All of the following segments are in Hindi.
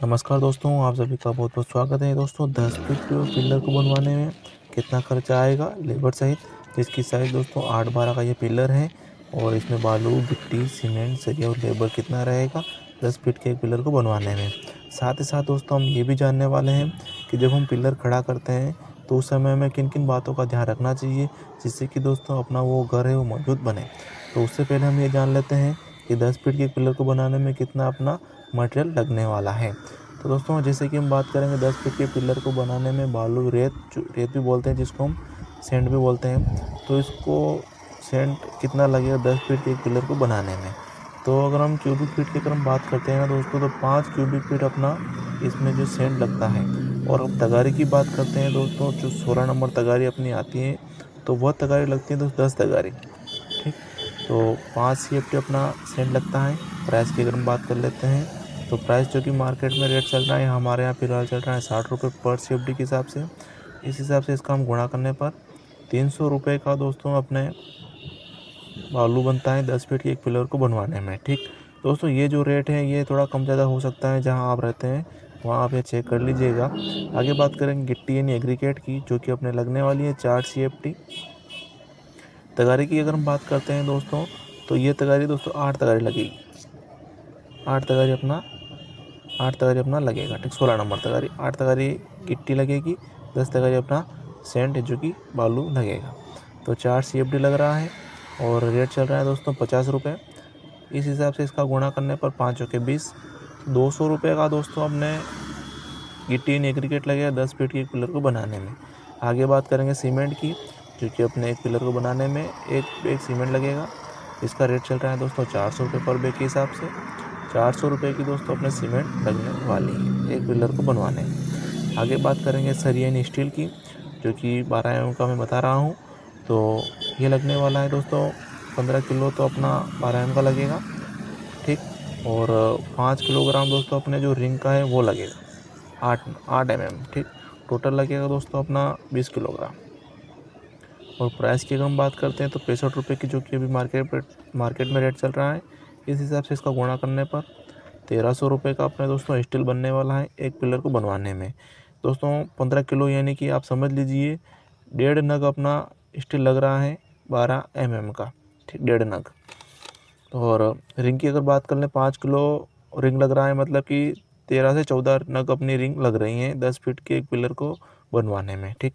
नमस्कार दोस्तों, आप सभी का बहुत बहुत स्वागत है। दोस्तों 10 फीट पिलर को बनवाने में कितना खर्चा आएगा लेबर सहित, जिसकी साइज़ दोस्तों 8x12 का ये पिलर है। और इसमें बालू, गिट्टी, सीमेंट, सरिया और लेबर कितना रहेगा 10 फीट के एक पिलर को बनवाने में। साथ ही साथ दोस्तों हम ये भी जानने वाले हैं कि जब हम पिलर खड़ा करते हैं तो उस समय में किन किन बातों का ध्यान रखना चाहिए, जिससे कि दोस्तों अपना वो घर है वो मजबूत बने। तो उससे पहले हम ये जान लेते हैं कि 10 फीट के पिलर को बनाने में कितना अपना मटेरियल लगने वाला है। तो दोस्तों जैसे कि हम बात करेंगे 10 फीट के पिलर को बनाने में बालू, रेत भी बोलते हैं, जिसको हम सेंट भी बोलते हैं। तो इसको सेंट कितना लगेगा 10 फीट के एक पिलर को बनाने में। तो अगर हम क्यूबिक फीट की अगर हम बात करते हैं ना दोस्तों, तो 5 क्यूबिक फीट अपना इसमें जो सेंट लगता है। और अब तगारी की बात करते हैं दोस्तों, जो 16 नंबर तगारी अपनी आती है, तो वह तगारी लगती है दोस्तों 10 तगारी। ठीक, तो 5 CFT अपना सेंट लगता है। प्राइस की अगर हम बात कर लेते हैं, तो प्राइस जो कि मार्केट में रेट चल रहा है, हमारे यहाँ फिलहाल चल रहा है 60 रुपये पर CFT के हिसाब से। इस हिसाब से इसका हम गुणा करने पर 300 रुपये का दोस्तों अपने बालू बनता है 10 फीट के एक पिलर को बनवाने में। ठीक दोस्तों, ये जो रेट है ये थोड़ा कम ज़्यादा हो सकता है, जहाँ आप रहते हैं वहाँ आप ये चेक कर लीजिएगा। आगे बात करेंगे गिट्टी यानी एग्रीकेट की, जो कि अपने लगने वाली है 4 CFT। तगारी की अगर हम बात करते हैं दोस्तों, तो ये तगारी दोस्तों 8 तगारी लगेगी। 8 तगारी अपना लगेगा। ठीक, 16 नंबर तगारी, 8 तगारी गिट्टी लगेगी, 10 तगारी अपना सेंट जो कि बालू लगेगा। तो 4 CFD लग रहा है और रेट चल रहा है दोस्तों 50 रुपये। इस हिसाब से इसका गुणा करने पर 5 चौके 20, 200 रुपये का दोस्तों अपने गिट्टी ने एग्रीकेट लगेगा 10 फीट के एक पिलर को बनाने में। आगे बात करेंगे सीमेंट की, जो कि अपने एक पिलर को बनाने में एक बैग सीमेंट लगेगा। इसका रेट चल रहा है दोस्तों 400 रुपये पर बैग के हिसाब से। 400 रुपये की दोस्तों अपने सीमेंट लगने वाली है एक पिलर को बनवाने में। आगे बात करेंगे सरिया यानी स्टील की, जो कि 12 mm का मैं बता रहा हूँ। तो ये लगने वाला है दोस्तों 15 किलो, तो अपना 12 mm का लगेगा। ठीक, और 5 किलोग्राम दोस्तों अपने जो रिंग का है वो लगेगा 8 mm। ठीक, टोटल लगेगा दोस्तों अपना 20 किलोग्राम। और प्राइस की अगर हम बात करते हैं तो 65 रुपये की, जो कि अभी मार्केट में रेट चल रहा है। इस हिसाब से इसका गुणा करने पर 1300 रुपये का अपने दोस्तों स्टील बनने वाला है एक पिलर को बनवाने में। दोस्तों 15 किलो यानी कि आप समझ लीजिए 1.5 नग अपना स्टील लग रहा है 12 mm का। ठीक, 1.5 नग। और रिंग की अगर बात कर लें 5 किलो रिंग लग रहा है, मतलब कि 13 से 14 नग अपनी रिंग लग रही हैं 10 फीट के एक पिलर को बनवाने में। ठीक,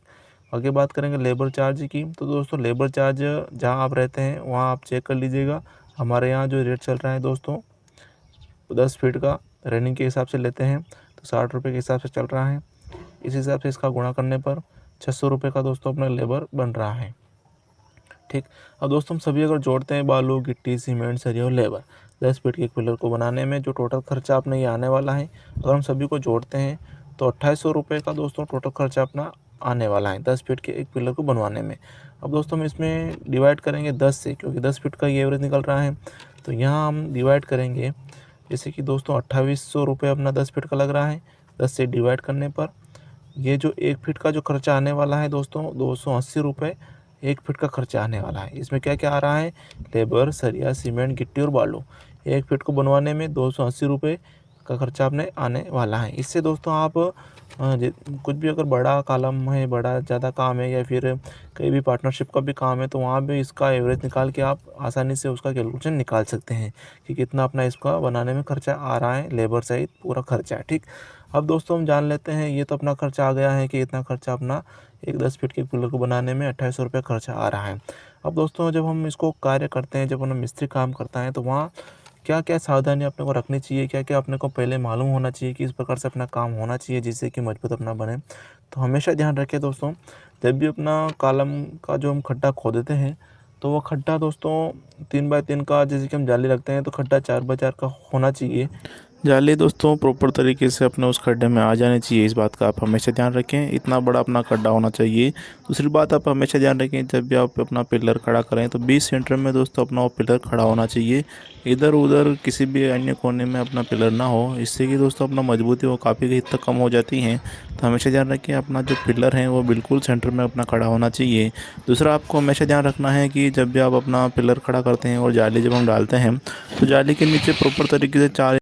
आगे बात करेंगे लेबर चार्ज की। तो दोस्तों लेबर चार्ज जहां आप रहते हैं वहां आप चेक कर लीजिएगा। हमारे यहाँ जो रेट चल रहा है दोस्तों 10 फीट का रनिंग के हिसाब से लेते हैं, तो 60 रुपये के हिसाब से चल रहा है। इस हिसाब से इसका गुणा करने पर 600 रुपये का दोस्तों अपना लेबर बन रहा है। ठीक, अब दोस्तों हम सभी अगर जोड़ते हैं बालू, गिट्टी, सीमेंट, सरिया और लेबर 10 फीट के एक पिलर को बनाने में, जो टोटल खर्चा अपने ये आने वाला है, अगर हम सभी को जोड़ते हैं तो 2800 रुपये का दोस्तों टोटल खर्चा अपना आने वाला है 10 फीट के एक पिलर को बनवाने में। अब दोस्तों हम इसमें डिवाइड करेंगे 10 से, क्योंकि 10 फीट का ये एवरेज निकल रहा है। तो यहाँ हम डिवाइड करेंगे, जैसे कि दोस्तों 2800 रुपये अपना 10 फीट का लग रहा है। 10 से डिवाइड करने पर ये जो 1 फीट का जो खर्चा आने वाला है दोस्तों 280 रुपये 1 फीट का खर्चा आने वाला है। इसमें क्या क्या आ रहा है, लेबर, सरिया, सीमेंट, गिट्टी और बालू। 1 फीट को बनवाने में 280 रुपये का खर्चा आपने आने वाला है। इससे दोस्तों आप कुछ भी अगर बड़ा कॉलम है, बड़ा ज़्यादा काम है, या फिर कहीं भी पार्टनरशिप का भी काम है, तो वहाँ भी इसका एवरेज निकाल के आप आसानी से उसका कैलकुलेशन निकाल सकते हैं कि कितना अपना इसका बनाने में खर्चा आ रहा है, लेबर सहित पूरा खर्चा है। ठीक, अब दोस्तों हम जान लेते हैं, ये तो अपना खर्चा आ गया है कि इतना खर्चा अपना एक 10 फीट के पिलर को बनाने में 2800 रुपये खर्चा आ रहा है। अब दोस्तों जब हम इसको कार्य करते हैं, जब हम मिस्त्री काम करता है, तो वहाँ क्या क्या सावधानी अपने को रखनी चाहिए, क्या क्या अपने को पहले मालूम होना चाहिए कि इस प्रकार से अपना काम होना चाहिए जिससे कि मजबूत अपना बने। तो हमेशा ध्यान रखें दोस्तों, जब भी अपना कॉलम का जो हम खड्डा खोदते हैं, तो वो खड्डा दोस्तों 3x3 का, जैसे कि हम जाली रखते हैं तो खड्डा 4x4 का होना चाहिए। जाली दोस्तों प्रॉपर तरीके से अपने उस खड्डे में आ जानी चाहिए, इस बात का आप हमेशा ध्यान रखें। इतना बड़ा अपना खड्डा होना चाहिए। दूसरी बात आप हमेशा ध्यान रखें, जब भी आप अपना पिलर खड़ा करें तो 20 सेंटर में दोस्तों अपना वो पिलर खड़ा होना चाहिए। इधर उधर किसी भी अन्य कोने में अपना पिलर ना हो, इससे कि दोस्तों अपना मजबूती वो काफ़ी हद तक कम हो जाती हैं। तो हमेशा ध्यान रखें अपना जो पिलर है वो बिल्कुल सेंटर में अपना खड़ा होना चाहिए। दूसरा आपको हमेशा ध्यान रखना है कि जब भी आप अपना पिलर खड़ा करते हैं और जाली जब हम डालते हैं, तो जाली के नीचे प्रॉपर तरीके से 4